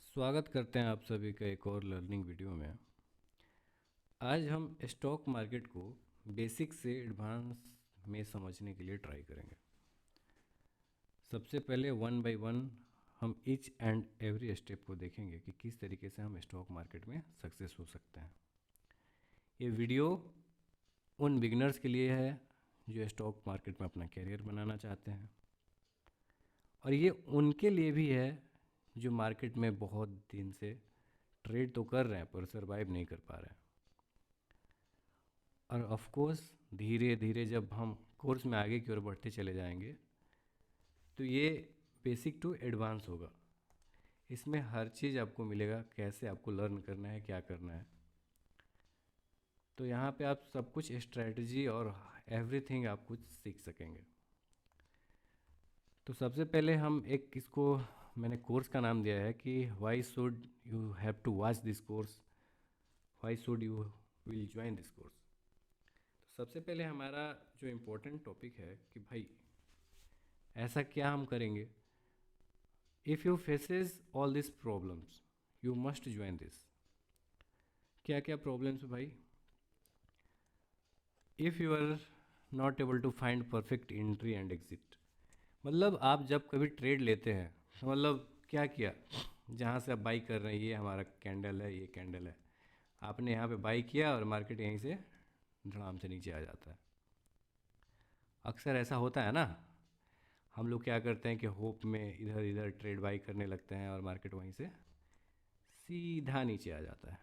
स्वागत करते हैं आप सभी का एक और लर्निंग वीडियो में। आज हम स्टॉक मार्केट को बेसिक से एडवांस में समझने के लिए ट्राई करेंगे। सबसे पहले वन बाय वन हम ईच एंड एवरी स्टेप को देखेंगे कि किस तरीके से हम स्टॉक मार्केट में सक्सेस हो सकते हैं। ये वीडियो उन बिगिनर्स के लिए है जो स्टॉक मार्केट में अपना कैरियर बनाना चाहते हैं, और ये उनके लिए भी है जो मार्केट में बहुत दिन से ट्रेड तो कर रहे हैं पर सरवाइव नहीं कर पा रहे हैं। और ऑफ कोर्स धीरे धीरे जब हम कोर्स में आगे की ओर बढ़ते चले जाएंगे तो ये बेसिक टू एडवांस होगा। इसमें हर चीज़ आपको मिलेगा, कैसे आपको लर्न करना है, क्या करना है। तो यहाँ पे आप सब कुछ स्ट्रेटजी और एवरीथिंग आप कुछ सीख सकेंगे। तो सबसे पहले हम एक इसको मैंने कोर्स का नाम दिया है कि why should you have to watch this course, why should you will join this course. तो सबसे पहले हमारा जो इम्पोर्टेंट टॉपिक है कि भाई ऐसा क्या हम करेंगे। If you faces all this problems you must join this. क्या क्या प्रॉब्लम्स भाई? If you are not able to find perfect entry and exit, मतलब आप जब कभी ट्रेड लेते हैं तो मतलब क्या किया, जहाँ से आप बाई कर रहे हैं ये हमारा कैंडल है, ये कैंडल है, आपने यहाँ पे बाई किया और मार्केट यहीं से धड़ाम से नीचे आ जाता है। अक्सर ऐसा होता है ना, हम लोग क्या करते हैं कि होप में इधर इधर ट्रेड बाई करने लगते हैं और मार्केट वहीं से सीधा नीचे आ जाता है।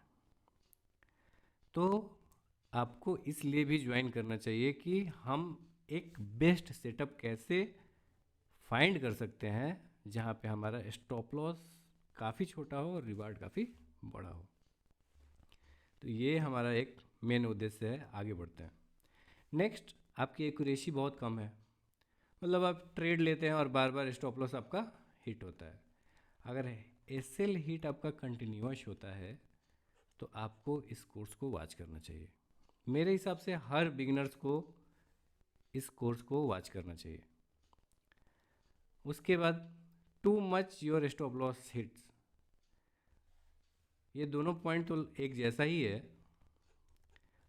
तो आपको इसलिए भी ज्वाइन करना चाहिए कि हम एक बेस्ट सेटअप कैसे फाइंड कर सकते हैं जहाँ पे हमारा स्टॉप लॉस काफ़ी छोटा हो और रिवार्ड काफ़ी बड़ा हो। तो ये हमारा एक मेन उद्देश्य है। आगे बढ़ते हैं। नेक्स्ट, आपकी एक्यूरेसी बहुत कम है, मतलब आप ट्रेड लेते हैं और बार बार स्टॉप लॉस आपका हिट होता है। अगर एसएल हिट आपका कंटिन्यूअस होता है तो आपको इस कोर्स को वॉच करना चाहिए। मेरे हिसाब से हर बिगिनर्स को इस कोर्स को वॉच करना चाहिए। उसके बाद too much your stop loss hits, ये दोनों पॉइंट तो एक जैसा ही है।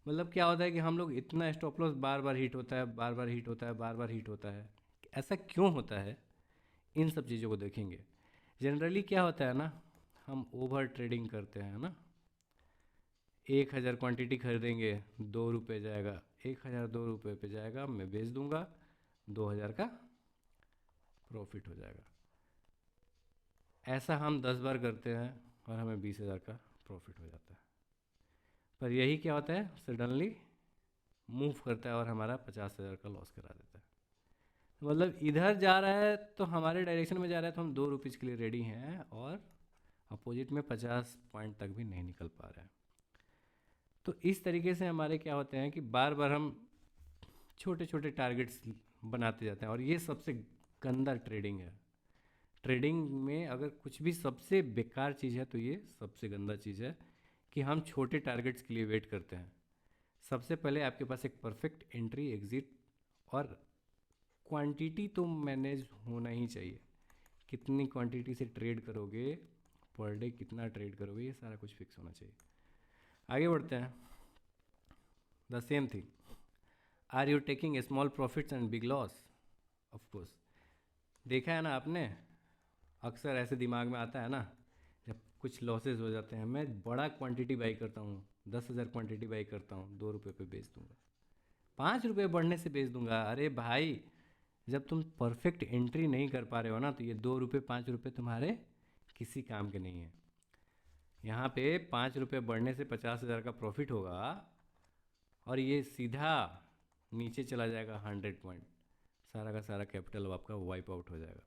मतलब क्या होता है कि हम लोग इतना स्टॉप लॉस बार बार हिट होता है, बार बार हिट होता है, बार बार हिट होता है, ऐसा क्यों होता है, इन सब चीज़ों को देखेंगे। जनरली क्या होता है ना, हम ओवर ट्रेडिंग करते हैं ना। 1,000 क्वांटिटी खरीदेंगे, 2 रुपये जाएगा, 1,000 2 रुपये पे जाएगा, मैं बेच दूंगा, 2,000 का प्रॉफिट हो जाएगा। ऐसा हम 10 बार करते हैं और हमें 20,000 का प्रॉफिट हो जाता है। पर यही क्या होता है, सडनली मूव करता है और हमारा 50,000 का लॉस करा देता है। मतलब इधर जा रहा है तो हमारे डायरेक्शन में जा रहा है तो हम 2 रुपीज़ के लिए रेडी हैं, और अपोजिट में 50 पॉइंट तक भी नहीं निकल पा रहे हैं। तो इस तरीके से हमारे क्या होते हैं कि बार बार हम छोटे छोटे टारगेट्स बनाते जाते हैं, और ये सबसे गंदा ट्रेडिंग है। ट्रेडिंग में अगर कुछ भी सबसे बेकार चीज़ है तो ये सबसे गंदा चीज़ है कि हम छोटे टारगेट्स के लिए वेट करते हैं। सबसे पहले आपके पास एक परफेक्ट एंट्री एग्जिट और क्वांटिटी तो मैनेज होना ही चाहिए। कितनी क्वांटिटी से ट्रेड करोगे, पर डे कितना ट्रेड करोगे, ये सारा कुछ फिक्स होना चाहिए। आगे बढ़ते हैं। The same thing, are you taking small profits and big loss? Of course देखा है ना आपने, अक्सर ऐसे दिमाग में आता है ना, जब कुछ लॉसेज हो जाते हैं, मैं बड़ा क्वांटिटी बाई करता हूँ, 10,000 क्वांटिटी बाई करता हूँ, 2 रुपये पे बेच दूंगा, 5 रुपये बढ़ने से बेच दूंगा। अरे भाई, जब तुम परफेक्ट एंट्री नहीं कर पा रहे हो ना, तो ये 2 रुपये 5 रुपये तुम्हारे किसी काम के नहीं है। यहाँ पे 5 रुपये बढ़ने से 50,000 का प्रॉफिट होगा, और ये सीधा नीचे चला जाएगा 100 पॉइंट, सारा का सारा कैपिटल आपका वाइप आउट हो जाएगा।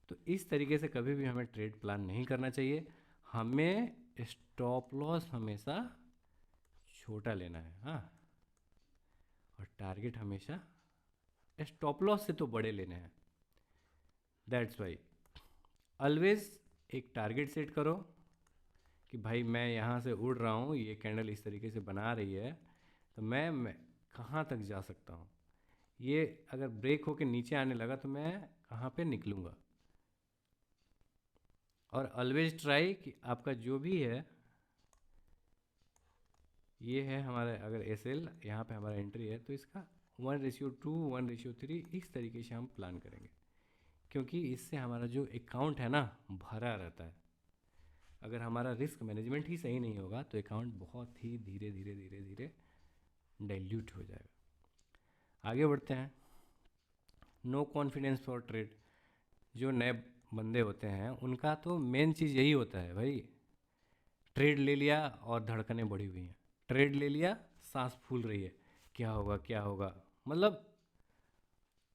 तो इस तरीके से कभी भी हमें ट्रेड प्लान नहीं करना चाहिए। हमें स्टॉप लॉस हमेशा छोटा लेना है, हाँ, और टारगेट हमेशा स्टॉप लॉस से तो बड़े लेने हैं। दैट्स वाई ऑलवेज एक टारगेट सेट करो कि भाई मैं यहाँ से उड़ रहा हूँ, ये कैंडल इस तरीके से बना रही है, तो मैं कहाँ तक जा सकता हूँ, ये अगर ब्रेक होकर नीचे आने लगा तो मैं कहाँ पे निकलूँगा। और ऑलवेज ट्राई कि आपका जो भी है, ये है हमारा, अगर एस एल यहाँ पर हमारा एंट्री है तो इसका 1:2, 1:3 इस तरीके से हम प्लान करेंगे, क्योंकि इससे हमारा जो अकाउंट है ना भरा रहता है। अगर हमारा रिस्क मैनेजमेंट ही सही नहीं होगा तो अकाउंट बहुत ही धीरे धीरे धीरे धीरे डाइल्यूट हो जाएगा। आगे बढ़ते हैं। No confidence for trade. जो नए बंदे होते हैं उनका तो मेन चीज़ यही होता है भाई, ट्रेड ले लिया और धड़कनें बढ़ी हुई हैं, ट्रेड ले लिया सांस फूल रही है, क्या होगा क्या होगा, मतलब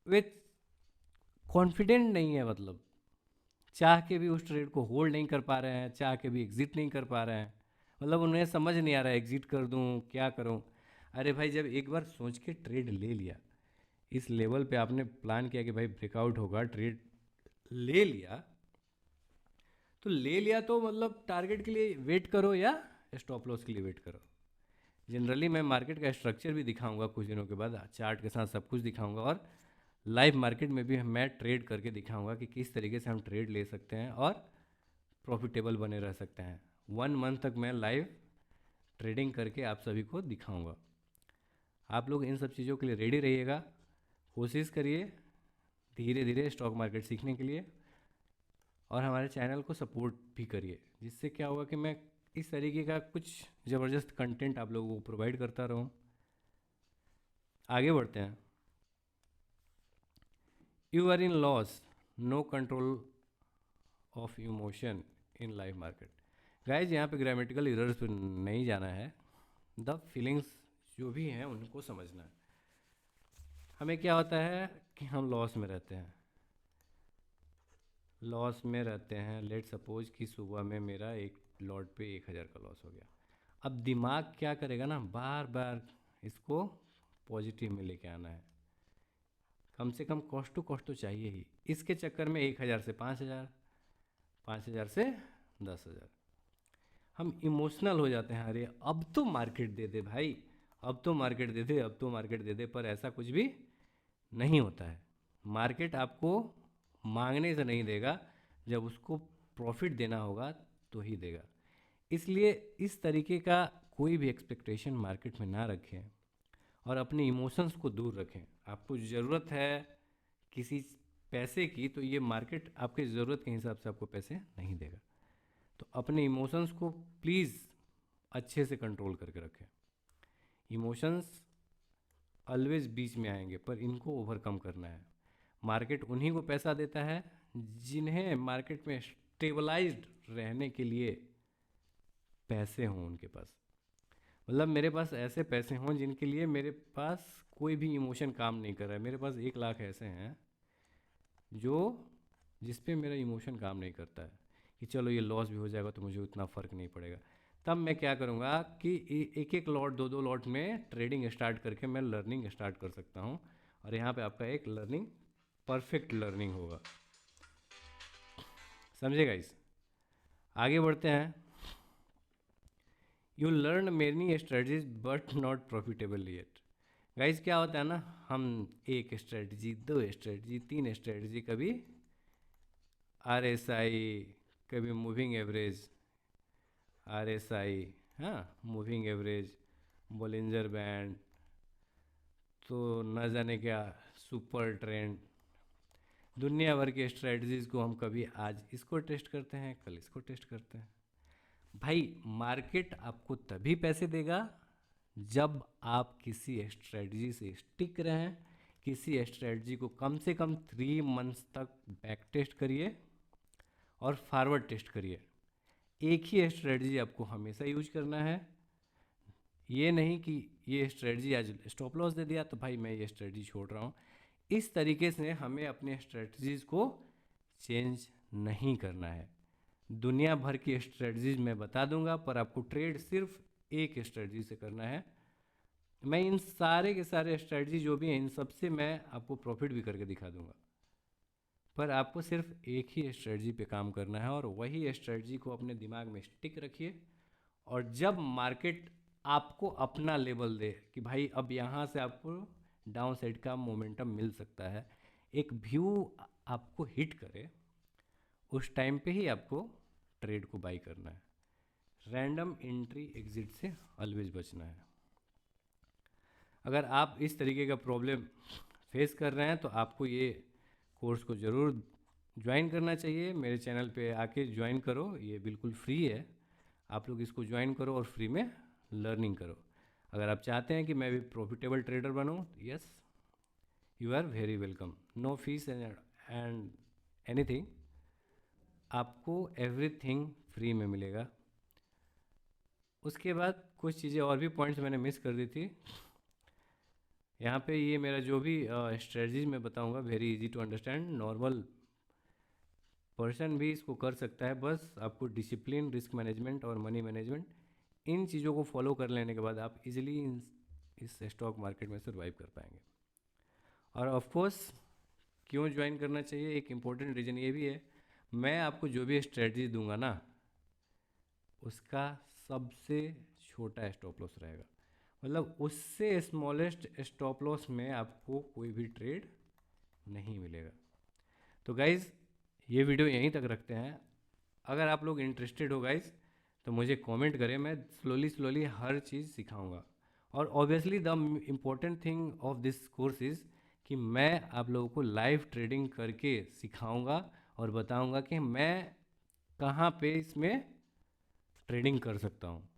वे कॉन्फिडेंट नहीं है, मतलब चाह के भी उस ट्रेड को होल्ड नहीं कर पा रहे हैं, चाह के भी एग्ज़िट नहीं कर पा रहे हैं, मतलब उन्हें समझ नहीं आ रहा है एग्ज़िट कर दूं क्या करूं। अरे भाई जब एक बार सोच के ट्रेड ले लिया, इस लेवल पे आपने प्लान किया कि भाई ब्रेकआउट होगा, ट्रेड ले लिया, तो ले लिया तो मतलब टारगेट के लिए वेट करो या स्टॉप लॉस के लिए वेट करो। जनरली मैं मार्केट का स्ट्रक्चर भी दिखाऊंगा कुछ दिनों के बाद, चार्ट के साथ सब कुछ दिखाऊंगा, और लाइव मार्केट में भी मैं ट्रेड करके दिखाऊंगा कि किस तरीके से हम ट्रेड ले सकते हैं और प्रॉफिटेबल बने रह सकते हैं। 1 मंथ तक मैं लाइव ट्रेडिंग करके आप सभी को दिखाऊंगा। आप लोग इन सब चीज़ों के लिए रेडी रहिएगा, कोशिश करिए धीरे धीरे स्टॉक मार्केट सीखने के लिए, और हमारे चैनल को सपोर्ट भी करिए, जिससे क्या होगा कि मैं इस तरीके का कुछ ज़बरदस्त कंटेंट आप लोगों को प्रोवाइड करता रहूँ। आगे बढ़ते हैं। You are in loss, no control of emotion in live market. Guys यहाँ पे ग्रामेटिकल इरर्स पे नहीं जाना है, द फीलिंग्स जो भी हैं उनको समझना है। हमें क्या होता है कि हम लॉस में रहते हैं, लॉस में रहते हैं। लेट सपोज कि सुबह में मेरा एक लॉट पे 1,000 का लॉस हो गया। अब दिमाग क्या करेगा ना, बार बार इसको पॉजिटिव में लेके आना है, कम से कम कॉस्ट टू कॉस्ट तो चाहिए ही। इसके चक्कर में 1,000 से 5,000, 5,000 से 10,000 हम इमोशनल हो जाते हैं। अरे अब तो मार्केट दे दे भाई, अब तो मार्केट दे दे, अब तो मार्केट दे दे, पर ऐसा कुछ भी नहीं होता है। मार्केट आपको मांगने से नहीं देगा, जब उसको प्रॉफिट देना होगा तो ही देगा। इसलिए इस तरीके का कोई भी एक्सपेक्टेशन मार्केट में ना रखें और अपने इमोशंस को दूर रखें। आपको ज़रूरत है किसी पैसे की, तो ये मार्केट आपके ज़रूरत के हिसाब से आपको पैसे नहीं देगा। तो अपने इमोशंस को प्लीज़ अच्छे से कंट्रोल करके रखें। इमोशंस ऑलवेज बीच में आएंगे, पर इनको ओवरकम करना है। मार्केट उन्हीं को पैसा देता है जिन्हें मार्केट में स्टेबलाइज्ड रहने के लिए पैसे हों उनके पास। मतलब मेरे पास ऐसे पैसे हों जिनके लिए मेरे पास कोई भी इमोशन काम नहीं कर रहा है। मेरे पास 1,00,000 ऐसे हैं जो जिस पे मेरा इमोशन काम नहीं करता है कि चलो ये लॉस भी हो जाएगा तो मुझे उतना फ़र्क नहीं पड़ेगा। तब मैं क्या करूँगा कि एक एक लॉट, दो दो लॉट में ट्रेडिंग स्टार्ट करके मैं लर्निंग स्टार्ट कर सकता हूँ, और यहाँ पे आपका एक लर्निंग, परफेक्ट लर्निंग होगा। समझेगा इस। आगे बढ़ते हैं। You learn many strategies but not profitable yet. Guys क्या होता है ना, हम एक स्ट्रेटजी, दो स्ट्रेटजी, तीन स्ट्रेटजी, कभी RSI, कभी मूविंग एवरेज, RSI, हाँ मूविंग एवरेज, बोलिंजर बैंड, तो न जाने क्या सुपर ट्रेंड, दुनिया भर के स्ट्रेटजीज़ को हम कभी आज इसको टेस्ट करते हैं, कल इसको टेस्ट करते हैं। भाई मार्केट आपको तभी पैसे देगा जब आप किसी स्ट्रेटजी से स्टिक रहें। किसी स्ट्रेटजी को कम से कम 3 मंथ्स तक बैक टेस्ट करिए और फॉरवर्ड टेस्ट करिए। एक ही स्ट्रेटजी आपको हमेशा यूज करना है। ये नहीं कि ये स्ट्रेटजी आज स्टॉप लॉस दे दिया तो भाई मैं ये स्ट्रेटजी छोड़ रहा हूँ। इस तरीके से हमें अपने स्ट्रेटजीज़ को चेंज नहीं करना है। दुनिया भर की स्ट्रेटजीज मैं बता दूंगा, पर आपको ट्रेड सिर्फ एक स्ट्रेटजी से करना है। मैं इन सारे के सारे स्ट्रेटजी जो भी हैं इन सब से मैं आपको प्रॉफिट भी करके दिखा दूंगा, पर आपको सिर्फ एक ही स्ट्रेटजी पे काम करना है और वही स्ट्रेटजी को अपने दिमाग में स्टिक रखिए। और जब मार्केट आपको अपना लेवल दे कि भाई अब यहाँ से आपको डाउन साइड का मोमेंटम मिल सकता है, एक व्यू आपको हिट करे, उस टाइम पे ही आपको ट्रेड को बाई करना है। रैंडम एंट्री एग्जिट से ऑलवेज बचना है। अगर आप इस तरीके का प्रॉब्लम फेस कर रहे हैं तो आपको ये कोर्स को ज़रूर ज्वाइन करना चाहिए। मेरे चैनल पे आके ज्वाइन करो, ये बिल्कुल फ्री है। आप लोग इसको ज्वाइन करो और फ्री में लर्निंग करो। अगर आप चाहते हैं कि मैं भी प्रॉफिटेबल ट्रेडर बनूं, yes, you are very welcome. No fees and anything, आपको एवरीथिंग फ्री में मिलेगा। उसके बाद कुछ चीज़ें और भी पॉइंट्स मैंने मिस कर दी थी। यहाँ पे ये मेरा जो भी स्ट्रेटजीज मैं बताऊँगा, very easy to understand, normal person भी इसको कर सकता है। बस आपको डिसिप्लिन, रिस्क मैनेजमेंट और मनी मैनेजमेंट, इन चीज़ों को फॉलो कर लेने के बाद आप इजीली इस स्टॉक मार्केट में सर्वाइव कर पाएंगे। और ऑफ कोर्स क्यों ज्वाइन करना चाहिए, एक इम्पोर्टेंट रीज़न ये भी है, मैं आपको जो भी स्ट्रेटजी दूंगा ना, उसका सबसे छोटा स्टॉप लॉस रहेगा। मतलब उससे स्मॉलेस्ट स्टॉप लॉस में आपको कोई भी ट्रेड नहीं मिलेगा। तो गाइज़ ये वीडियो यहीं तक रखते हैं। अगर आप लोग इंटरेस्टेड हो गाइज़ तो मुझे कमेंट करें, मैं स्लोली हर चीज़ सिखाऊंगा। और obviously the important thing of this course is कि मैं आप लोगों को लाइव ट्रेडिंग करके सिखाऊंगा और बताऊंगा कि मैं कहाँ पे इसमें ट्रेडिंग कर सकता हूँ,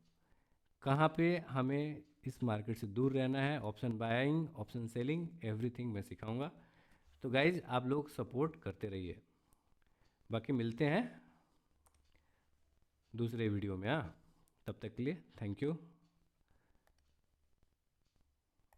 कहाँ पे हमें इस मार्केट से दूर रहना है, option buying, option selling, everything मैं सिखाऊंगा। तो गाइज आप लोग सपोर्ट करते रहिए। बाकी मिलते हैं दूसरे वीडियो में। हाँ, तब तक के लिए थैंक यू।